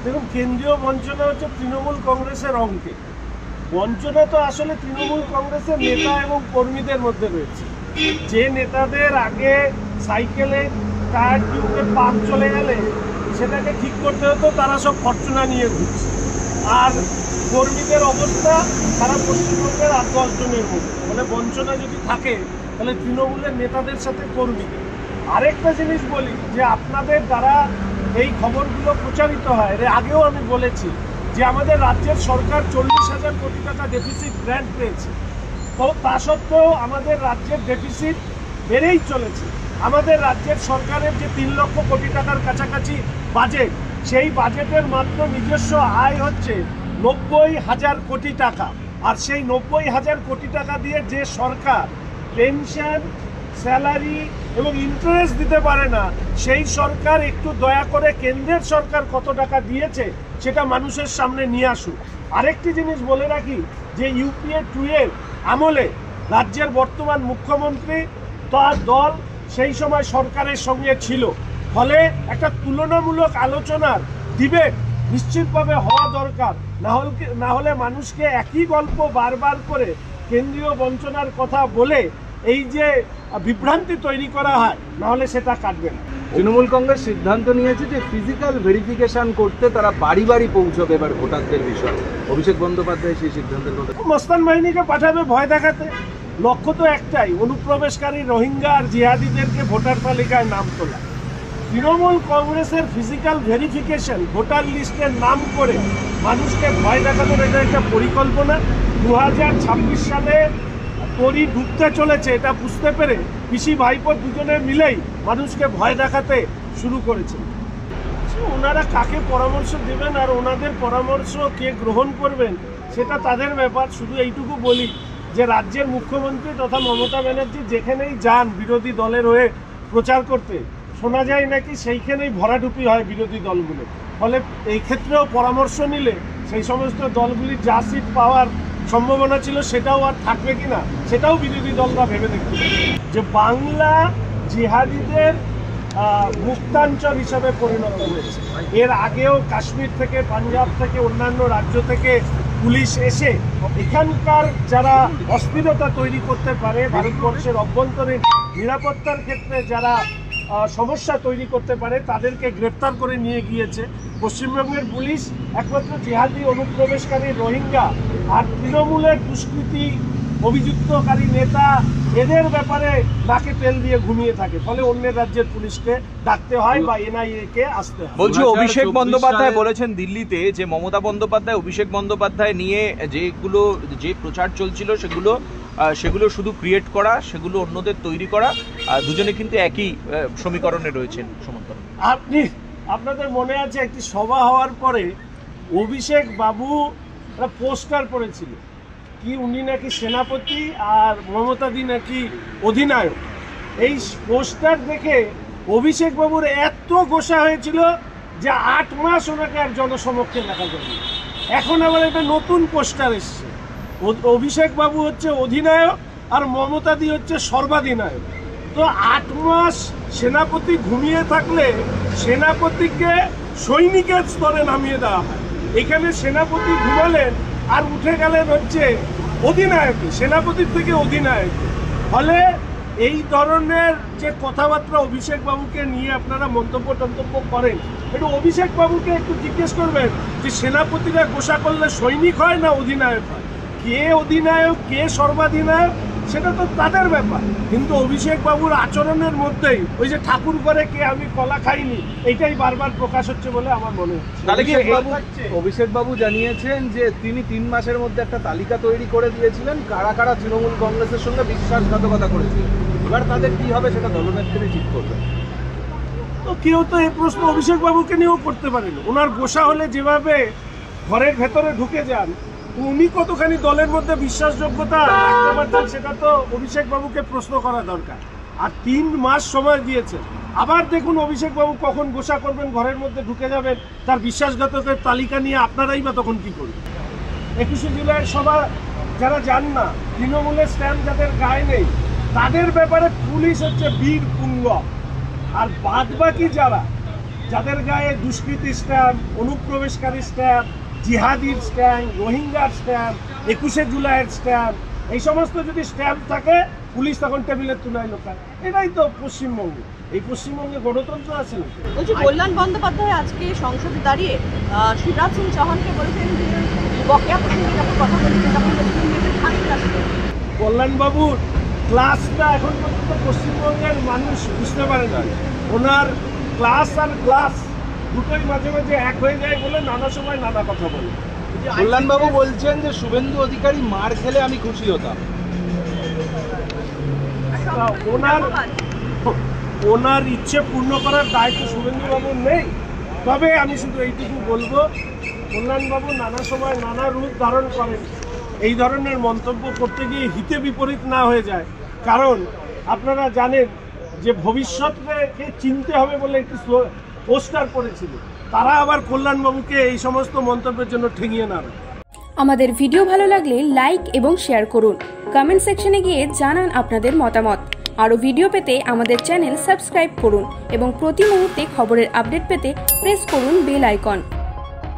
দেখুন, কেন্দ্রীয় বঞ্চনা হচ্ছে তৃণমূল কংগ্রেসের অঙ্কে। বঞ্চনা তো আসলে তৃণমূল কংগ্রেসের নেতা এবং কর্মীদের মধ্যে রয়েছে। যে নেতাদের আগে সাইকেলে টায়ার টিউবে পাম্প চলে গেলে সেটাকে ঠিক করতে হতো, তারা সব ফরচুনা নিয়ে ঘুরছে। আর কর্মীদের অবস্থা তারা পশ্চিমবঙ্গের 8-10 জনের মধ্যে। মানে বঞ্চনা যদি থাকে তাহলে তৃণমূলের নেতাদের সাথে কর্মীদের। আরেকটা জিনিস বলি, যে আপনাদের দ্বারা এই খবরগুলো প্রচারিত হয়, এর আগেও আমি বলেছি যে আমাদের রাজ্যের সরকার 40,000 কোটি টাকা ডেফিসিট গ্র্যান্ট পেয়েছে। তো তা সত্ত্বেও আমাদের রাজ্যের ডেফিসিট বেড়েই চলেছে। আমাদের রাজ্যের সরকারের যে 3 লক্ষ কোটি টাকার কাছাকাছি বাজেট, সেই বাজেটের মাত্র নিজস্ব আয় হচ্ছে 90,000 কোটি টাকা। আর সেই 90,000 কোটি টাকা দিয়ে যে সরকার পেনশন, স্যালারি এবং ইন্টারেস্ট দিতে পারে না, সেই সরকার একটু দয়া করে কেন্দ্রের সরকার কত টাকা দিয়েছে সেটা মানুষের সামনে নিয়ে আসুক। আরেকটি জিনিস বলে রাখি, যে UPA 2 এর আমলে রাজ্যের বর্তমান মুখ্যমন্ত্রী তার দল সেই সময় সরকারের সঙ্গে ছিল। ফলে একটা তুলনামূলক আলোচনার ডিবেট নিশ্চিতভাবে হওয়া দরকার। না হলে মানুষকে একই গল্প বারবার করে কেন্দ্রীয় বঞ্চনার কথা বলে এই যে বিভ্রান্তি তৈরি করা হয়, না হলে সেটা কাটবে না। তৃণমূল কংগ্রেস সিদ্ধান্ত নিয়েছে যে ফিজিক্যাল ভেরিফিকেশন করতে তারা বাড়ি বাড়ি পৌঁছবে এবার ভোটারদের বিষয়। অভিষেক বন্দ্যোপাধ্যায় সেই সিদ্ধান্তের কথা। মস্তান বাহিনীকে পাঠাবে ভয় দেখাতে। লক্ষ্য তো একটাই, অনুপ্রবেশকারী রোহিঙ্গা আর জিহাদিদেরকে ভোটার তালিকায় নাম তোলা। তৃণমূল কংগ্রেসের ফিজিক্যাল ভেরিফিকেশন, ভোটার লিস্টের নাম করে মানুষকে ভয় দেখানোর এটা একটা পরিকল্পনা। 2026 সালে তরি ঢুকতে চলেছে, এটা বুঝতে পেরে পিসি ভাইপো দুজনে মিলেই মানুষকে ভয় দেখাতে শুরু করেছে। ওনারা কাকে পরামর্শ দেবেন আর ওনাদের পরামর্শ কে গ্রহণ করবেন সেটা তাদের ব্যাপার। শুধু এইটুকু বলি যে রাজ্যের মুখ্যমন্ত্রী তথা মমতা ব্যানার্জি যেখানেই যান বিরোধী দলের হয়ে প্রচার করতে, শোনা যায় নাকি সেইখানেই ভরাডুপি হয় বিরোধী দলগুলো। ফলে এই ক্ষেত্রেও পরামর্শ নিলে সেই সমস্ত দলগুলির যা সিট পাওয়ার সম্ভাবনা ছিল সেটাও আর থাকবে কিনা সেটাও বিরোধী দলরা ভেবে দেখতে পারে। যে বাংলা জিহাদিদের মুক্তাঞ্চল হিসাবে পরিণত হয়েছে। এর আগেও কাশ্মীর থেকে, পাঞ্জাব থেকে, অন্যান্য রাজ্য থেকে পুলিশ এসে এখানকার যারা অস্থিরতা তৈরি করতে পারে, ভারতবর্ষের অভ্যন্তরীণ নিরাপত্তার ক্ষেত্রে যারা সমস্যা তৈরি করতে পারে, তাদেরকে গ্রেপ্তার করে নিয়ে গিয়েছে। পশ্চিমবঙ্গের পুলিশ একমাত্র জিহাদি, অনুপ্রবেশকারী রোহিঙ্গা আর তৃণমূলের দুষ্কৃতী অভিযুক্তকারী নেতা এদের ব্যাপারে নাকে তেল দিয়ে ঘুমিয়ে থাকে। ফলে অন্যের রাজ্যের পুলিশকে ডাকতে হয় বা NIA কে আসতে হয়। বলছি, অভিষেক বন্দ্যোপাধ্যায় বলেছেন দিল্লিতে যে মমতা বন্দ্যোপাধ্যায় অভিষেক বন্দ্যোপাধ্যায় নিয়ে যে প্রচার চলছিল সেগুলো শুধু ক্রিয়েট করা, সেগুলো অন্যদের তৈরি করা। দুজনে কিন্তু একই সমীকরণে রয়েছেন। সমর্থন আপনাদের মনে আছে একটি সভা হওয়ার পরে অভিষেক বাবু পোস্টার পড়েছিল কি উনি নাকি সেনাপতি আর মমতাদি নাকি অধিনায়ক। এই পোস্টার দেখে অভিষেক বাবুর এত গোসা হয়েছিল যে 8 মাস ওনাকে আর জনসমক্ষে দেখা যায়নি। এখন আবার একটা নতুন পোস্টার এসছে, অভিষেক বাবু হচ্ছে অধিনায়ক আর মমতাদি হচ্ছে সর্বাধিনায়ক। তো 8 মাস সেনাপতি ঘুমিয়ে থাকলে সেনাপতিকে সৈনিকের স্তরে নামিয়ে দেওয়া হয়। এখানে সেনাপতি ঘুমালেন আর উঠে গেলেন হচ্ছে অধিনায়ক, সেনাপতির থেকে অধিনায়ক। ফলে এই ধরনের যে কথাবার্তা অভিষেক বাবুকে নিয়ে আপনারা মন্তব্য করেন, একটু অভিষেক বাবুকে একটু জিজ্ঞেস করবেন যে সেনাপতিরা গোসা করলে সৈনিক হয় না অধিনায়ক হয়? কে অধিনায়ক কে সর্বাধিনায়ক সেটা তো তাদের ব্যাপার। কিন্তু অভিষেক বাবুর আচরণের মধ্যেই ওই যে ঠাকুর করে কে আমি কলা খাইনি, এইটাই বারবার প্রকাশ হচ্ছে বলে আমার মনে হচ্ছে। অভিষেক বাবু জানিয়েছেন যে তিনি 3 মাসের মধ্যে একটা তালিকা তৈরি করে দিয়েছিলেন কারা কারা তৃণমূল কংগ্রেসের সঙ্গে বিশ্বাসঘাতকতা করেছিলেন। এবার তাদের কি হবে সেটা দলনেত্রী ঠিক করবেন। তো কেউ তো এই প্রশ্ন অভিষেক বাবুকে নিয়েও করতে পারেন। ওনার গোসা হলে যেভাবে ঘরের ভেতরে ঢুকে যান, উনি কতখানি দলের মধ্যে বিশ্বাসযোগ্যতা রাখতে পারছেন সেটা তো অভিষেক বাবুকে প্রশ্ন করা দরকার। আর 3 মাস সময় দিয়েছেন। আবার দেখুন অভিষেক বাবু কখন গোসা করবেন, ঘরের মধ্যে ঢুকে যাবেন, তার বিশ্বাসঘাতকের তালিকা নিয়ে আপনারাই বা তখন কি করবেন? 21শে জুলাইয়ের সভা যারা যান না, তৃণমূলের স্ট্যাম্প যাদের গায়ে নেই, তাদের ব্যাপারে পুলিশ হচ্ছে বীর পুঙ্গ। আর বাদ বাকি যাদের গায়ে দুষ্কৃতী স্ট্যাম্প, অনুপ্রবেশকারী স্ট্যাম্প, জিহাদির স্ট্যাম্প, রোহিঙ্গার স্ট্যাম্প, 21শে জুলাইয়ের স্ট্যাম্প, এই সমস্ত যদি স্ট্যাম্প থাকে পুলিশ তখন টেবিলের তুলায় লোকায়। এটাই তো পশ্চিমবঙ্গ। এই পশ্চিমবঙ্গে গণতন্ত্র আছে না। বলছি কল্যাণ বন্দ্যোপাধ্যায় আজকে সংসদে দাঁড়িয়ে শিবরাজ সিং চৌহানকে বলেছেন যে বকেয়া প্রসঙ্গে যখন কথা বলছেন তখন কল্যাণবাবুর ক্লাসটা এখন পর্যন্ত পশ্চিমবঙ্গের মানুষ বুঝতে পারে না। ওনার ক্লাস আর ক্লাস দুটোই মাঝে মাঝে এক হয়ে যায় বলে নানা সময় নানা কথা বলে। কল্যাণবাবু বলছেন যে শুভেন্দু অধিকারী মার খেলে আমি খুশি হতাম। ওনার ইচ্ছে পূর্ণ করার দায়িত্ব শুভেন্দুবাবুর নেই। তবে আমি শুধু এইটুকু বলবো, কল্যাণবাবু নানা সময় নানা রূপ ধারণ করেন। এই ধরনের মন্তব্য করতে গিয়ে হিতে বিপরীত না হয়ে যায়। কারণ আপনারা জানেন যে ভবিষ্যৎকে চিনতে হবে বলে একটি পোস্টার করেছিল, তারা আবার কল্যাণবাবুকে এই সমস্ত মন্তব্যের জন্য ঠেঙিয়ে না। আমাদের ভিডিও ভালো লাগলে লাইক এবং শেয়ার করুন। কমেন্ট সেকশনে গিয়ে জানান আপনাদের মতামত। আরও ভিডিও পেতে আমাদের চ্যানেল সাবস্ক্রাইব করুন এবং প্রতি মুহূর্তে খবরের আপডেট পেতে প্রেস করুন বেল আইকন।